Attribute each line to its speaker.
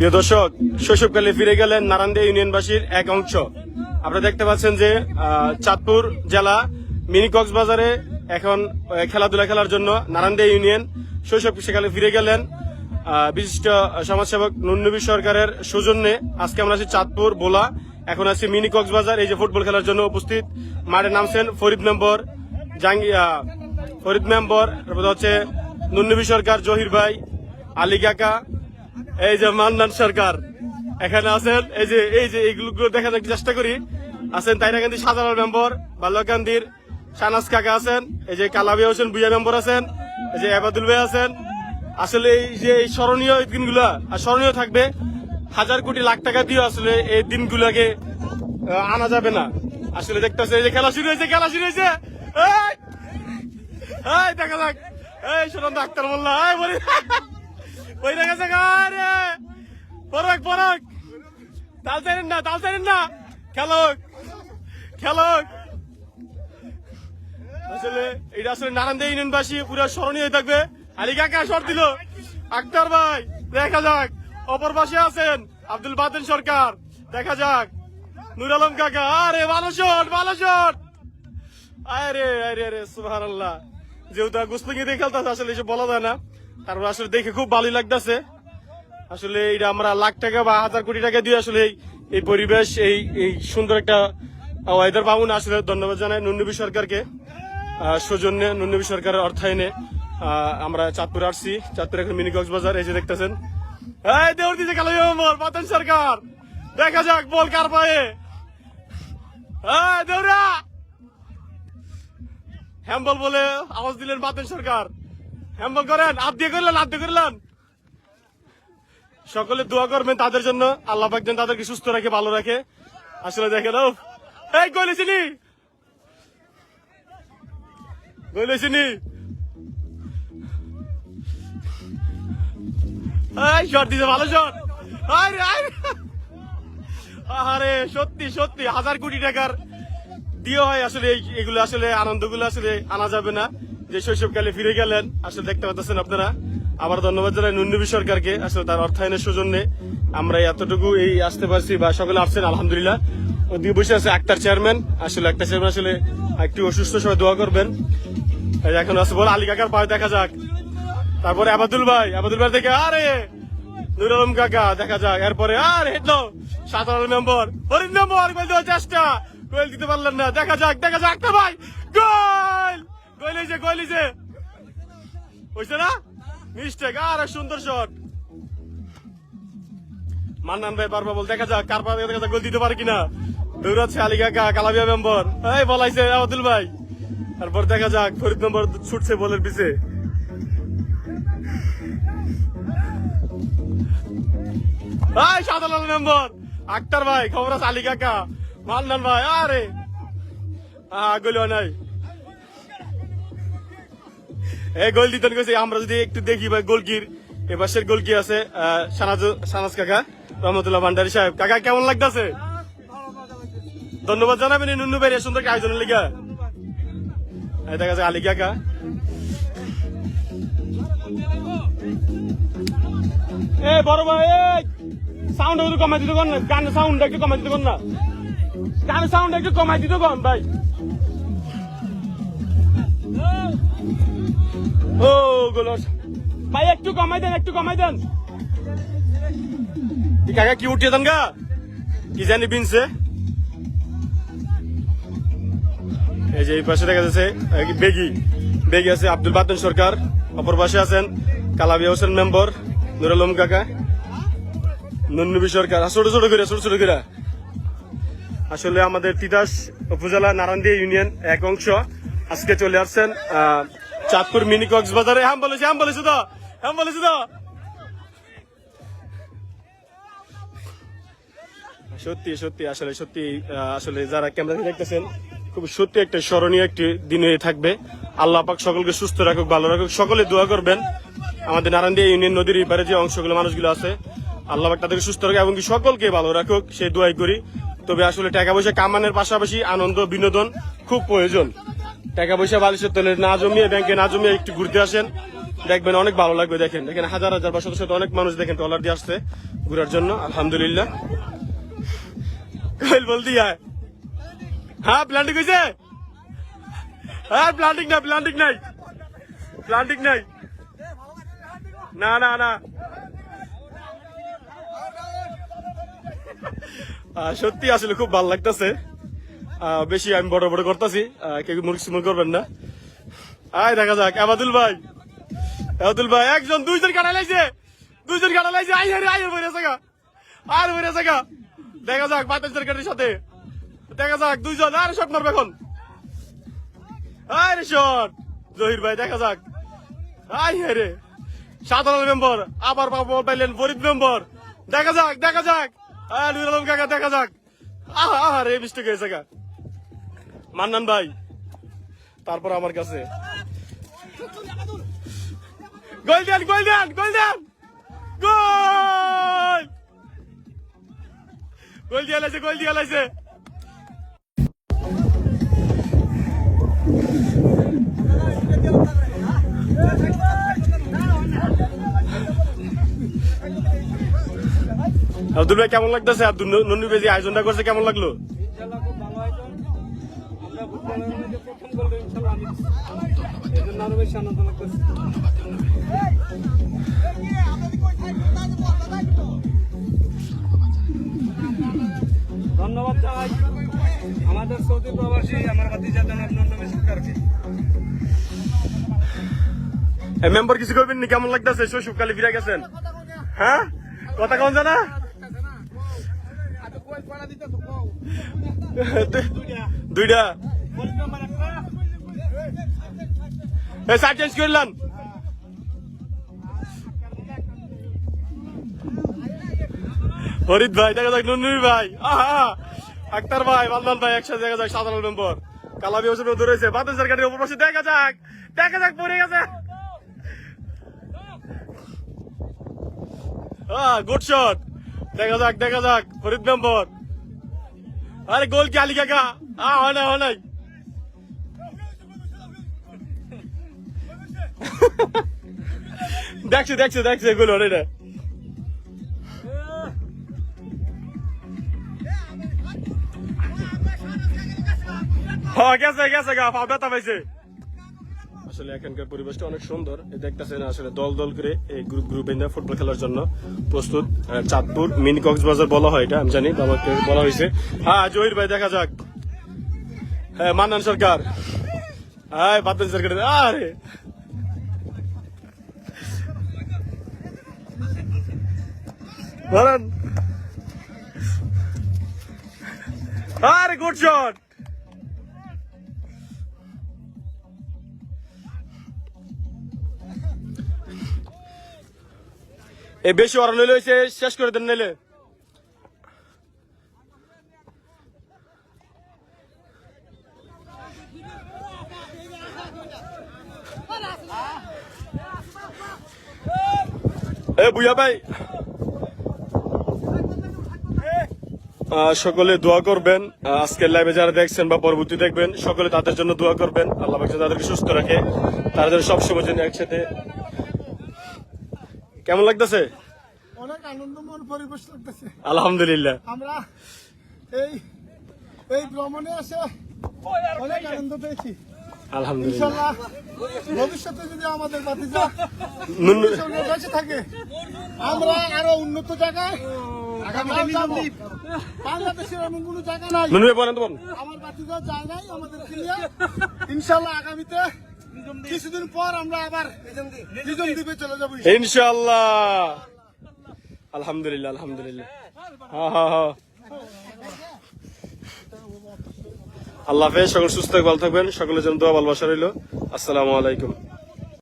Speaker 1: প্রিয় দর্শক, শৈশবকালে ফিরে গেলেন নারান্দিয়া ইউনিয়নবাসীর এক অংশ। আপনারা দেখতে পাচ্ছেন যে চাঁদপুর জেলা মিনি কক্সবাজারে এখন খেলাধুলা খেলার জন্য নারান্দিয়া ইউনিয়ন শৈশবকালে ফিরে গেলেন বিশিষ্ট সমাজসেবক নুননবী সরকারের সৌজন্যে। আজকে আমরা আছি চাঁদপুর বোলা, এখন আছি মিনি কক্সবাজার। এই যে ফুটবল খেলার জন্য উপস্থিত মাঠে নামছেন ফরিদ মেম্বর, হচ্ছে নুননবী সরকার, জহির ভাই, আলী কাকা, এই যে মান্নান সরকার এখানে আছেন। এই যে এইগুলো দেখার চেষ্টা করি। আছেন তাইরাকান্দি সাধারণ মেম্বর, বাল্যকান্দির শাহনাজ কাকা আছেন, এই যে কালাবি হোসেন বুয়া মেম্বর আছেন, এই যে আবাদুল ভাই আছেন। আসলে এই যে এই স্মরণীয় দিনগুলা আর স্মরণীয় থাকবে। 1000 কোটি লাখ টাকা দিয়ে আসলে এই দিনগুলাকে আনা যাবে না। আসলে দেখতেছে এই যে খেলা শুরু হয়েছে দেখা যাক। এই শোনান ডাক্তার মোল্লা ওই গেছে পরক তাল চাইলেন না খেলক। আসলে এটা আসলে নারান্দিয়া ইউনিয়নবাসী পুরো স্মরণীয় হয়ে থাকবে। আলী কাকা শট দিল, আক্তার ভাই দেখা যাক। অপর পাশে আছেন আব্দুল বাতেন সরকার, দেখা যাক। নুর আলম কাকা, আরে ভালো শট। আরে সুবহানাল্লাহ। যেহেতু গুসলিংয়ে দিয়ে খেলতেছে আসলে এসব বলা যায় না। তারপর আসলে দেখে খুব ভালোই লাগতেছে। আসলে এটা আমরা লাখ টাকা বা 1000 কোটি টাকা দিয়ে আসলে এই পরিবেশ, এই সুন্দর একটা ওয়েদার পাবো না। আসলে ধন্যবাদ জানাই নুননবী সরকারকে, সৌজন্যে নুননবী সরকারের অর্থায়নে আমরা চাঁদপুর আসছি। চাঁদপুর এখন মিনি কক্সবাজার। এই যে দেখতেছেন দেউর দিতে গেল বাতেন সরকার, দেখা যাক বল কার পায়ে। দেউরা হ্যাম্বল বলে আওয়াজ দিলেন বাতেন সরকার। হ্যাম্বল করেন, হাত দিয়ে করলেন। সকলে দোয়া করবেন তাদের জন্য, আল্লাহ পাক যেন তাদেরকে সুস্থ রাখে, ভালো রাখে। আসলে দেখেন এই গলেছিনি শট দিছে, ভালো শট। আরে সত্যি 1000 কোটি টাকার দিয়ে হয় আসলে এগুলো আসলে আনন্দগুলো আসলে আনা যাবে না। যে শৈশবকালে ফিরে গেলেন আসলে দেখতে পাচ্ছেন আপনারা। আবার ধন্যবাদ জানাই নুননবী সরকারকে, আসলে তার অর্থায়নের সৌজন্যে আমরা এতটুকু আসতে পারছি বা সকলে আসছেন আলহামদুলিল্লাহ। ওদিকে বসে আছে আক্তার চেয়ারম্যান। আসলে একটা চেয়ারম্যান আসলে একটু অসুস্থ, সবাই দোয়া করবেন। এখন আছে বল আলী কাকার পায়ে, দেখা যাক। তারপরে আবাদুল ভাই দেখে আরে নুর আলম কাকা, দেখা যাক। এরপরে আর হেঁটলো সাধারণ মেম্বর ফরিদ মেম্বর, গোল দেওয়ার চেষ্টা, গোল দিতে পারলেন না। দেখা যাক আক্তার ভাই, গোল হয়েছে হয়েছে না, মিস্টেক। আর সুন্দর শট মান্নান ভাই পারবা বল, দেখা যাক কার পাবে, দেখা যাক গোল দিতে পারে কিনা। দৌড়াচ্ছে আলী কাকা, কালাবিয়া মেম্বর, এই বলাইছে আব্দুল ভাই। তারপর দেখা যাক ফরিদ মেম্বর ছুটছে বলের পিছে। সাধারণ মেম্বর আক্তার ভাই, খবর আছে আলী কাকা, মান্নান ভাই, আরে গোল নাই। গোল দিতেন গেছে। আমরা যদি একটু দেখি ভাই গোলকির এবাসের গোল কি আছে, শাহনাজ কাকা, রহমতুল্লাহ ভান্ডারী সাহেব। কাকা কেমন লাগতেছে? ধন্যবাদ জানাবেন এই নুননু ভাই সুন্দর আয়োজনের লিগা। দেখা যাচ্ছে আলী কাকা, বড় ভাই সাউন্ড একটু কমাই দিতে কর না, গানের সাউন্ড একটু কমাই দিতে কর না, গানের সাউন্ড একটু কমাই দিতে কর ভাই। ও গোল ভাই, একটু কমাই দেন। কাকা কি উঠিয়ে দেন গা, কি জানি বিনছে। এই যে এই পাশে দেখা যাচ্ছে বেগি আছে আব্দুল বাতেন সরকার, অপর পাশে আছেন কালাবিয়া হোসেন মেম্বর, নুর আলম কাকা, নুননবী সরকার। ছোট করে আসলে আমাদের তিতাস উপজেলা নারান্দিয়া ইউনিয়ন এক অংশ আজকে চলে আসছেন চাঁদপুর মিনি কক্সবাজারে। হ্যাঁ বলেছি তো। সত্যি আসলে যারা ক্যামেরা দেখতেছেন, খুব সত্যি একটা স্মরণীয় একটি দিন হয়ে থাকবে। আল্লাহ পাক সকলকে সুস্থ রাখুক, ভালো রাখুক। সকলে দোয়া করবেন আমাদের নারান্দিয়া ইউনিয়ন নদীর এপারে যে অংশগুলো মানুষগুলো আছে, আল্লাহ পাক তাদেরকে সুস্থ রাখুক এবং সকলকে ভালো রাখুক, সেই দোয়াই করি। তবে আসলে টাকা পয়সা কামানোর পাশাপাশি আনন্দ বিনোদন খুব প্রয়োজন। টাকা পয়সা বালিশের তলে না জমিয়ে, ব্যাংকে না জমিয়ে একটু ঘুরতে আসেন, দেখবেন অনেক ভালো লাগবে। দেখেন এখানে হাজার হাজার বা শত শত অনেক মানুষ দেখেন ট্রলার দিয়ে আসছে ঘুরার জন্য। আলহামদুলিল্লাহ। বল দিয়া হ্যাঁ প্ল্যান্টিং হয়েছে, হ্যাঁ প্ল্যান্টিং নাই, প্ল্যান্টিং নাই, প্ল্যান্টিং নাই, না না না। সত্যি আসলে খুব ভালো লাগতেছে। বেশি আমি বড় বড় করতেছি, কেউ মুরগি করবেন না। আয় দেখা যাক। আবাদুল ভাই, আবাদুল ভাই একজন দুইজন কাটা লাইছে, দুইজন কাটা লাইছে। আই হারে আই বেড়ে আছে গা, আর বেড়ে আছে গা। দেখা যাক বাতাস কাটির সাথে, দেখা যাক দুইজন। আরে শট মারবে এখন, আরে শট জহির ভাই। দেখা যাক। আই হারে সাধারণ মেম্বার আবার পাইলেন ফরিদ মেম্বার। দেখা যাক, দেখা যাক। নুর আলম কাকা দেখা যাক। আরে মিস্টেক হয়েছে গা। মান্নান ভাই তারপর আমার কাছে গোল দেন, গোল দেন, গোল দেন, গোল, গোল দিয়ে লাইছে, গোল দিয়ে লাইছে। আব্দুল ভাই কেমন লাগতেছে? আব্দুল নন্নু ভাই যে আয়োজনটা করছে কেমন লাগলো?
Speaker 2: ধন্যবাদ জানাই আমাদের সৌদি প্রবাসী আমার ভাতিজা জনাব নন্নবী সরকারকে।
Speaker 1: মেম্বার কিছু করবেন নি? কেমন লাগতেছে? শৈশবকালে ফিরে গেছেন? হ্যাঁ কথা কন জানা দুইটা সাইড চেঞ্জ করলেন। ফরিদ ভাই দেখা যাক, নুনুর ভাই, আক্তার ভাই, মান্নান ভাই একসাথে দেখা যাক। সাধারণ মেম্বার কালাবি হোসেন ধরেছে বাতাস সরকারের উপর পাশে। দেখা যাক, দেখা যাক পড়ে গেছে। Good shot. দেখা যাক, দেখা যাক ফরিদ মেম্বার। আরে গোল কি আলী কাকা? হয় নাই, হয় নাই। দেখছে দেখছে দেখছে গোল হলে না। হ্যাঁ গেছে গেছে গা, পা ব্যথা পাইছে। আসলে এখানকার পরিবেশটা অনেক সুন্দর। দেখতেছেন আসলে দল দল করে এই গ্রুপ গ্রুপ ফুটবল খেলার জন্য প্রস্তুত। চাঁদপুর মিনি কক্সবাজার বলা হয় এটা, আমি জানি, বাবাকে বলা হয়েছে। হ্যাঁ জহির ভাই দেখা যাক। হ্যাঁ মান্নান সরকার, হ্যাঁ বাদল সরকার। আরে ধরেন, আরে গুড শট। এই বেশি ওরা লইলে হয়েছে, শেষ করে দেন নিলে। এ বুয়া ভাই সকলে দোয়া করবেন। আজকের লাইভে যারা দেখছেন বা পরবর্তী দেখবেন সকলে তাদের জন্য দোয়া করবেন। আল্লাহ পাক তাদেরকে সুস্থ রাখে, তাদের সবসময় জন্য একসাথে। কেমন লাগতেছে?
Speaker 3: অনেক আনন্দময় পরিবেশ লাগতেছে
Speaker 1: আলহামদুলিল্লাহ।
Speaker 3: আমরা এই ভ্রমণে এসে অনেক আনন্দ পেয়েছি।
Speaker 1: আলহামদুলিল্লাহ।
Speaker 3: ইনশাআল্লাহ ভবিষ্যতে যদি আমাদের ভাতিজা বেঁচে থাকে, আমরা আরো উন্নত জায়গায় বাংলাদেশের এমন কোন জায়গা নাই আমার ভাতিজা যায় নাই আমাদের ক্রিয়া। ইনশাআল্লাহ আগামীতে কিছুদিন পর আমরা আবার নিজাম দ্বীপে চলে যাবো
Speaker 1: ইনশাআল্লাহ। আলহামদুলিল্লাহ, আলহামদুলিল্লাহ। হ্যাঁ হ্যাঁ হ্যাঁ। আল্লাহ হাফেজ। সকল সুস্থ ভালো থাকবেন। সকলের জন্য দোয়া ভালোবাসা রইল। আসসালামু আলাইকুম।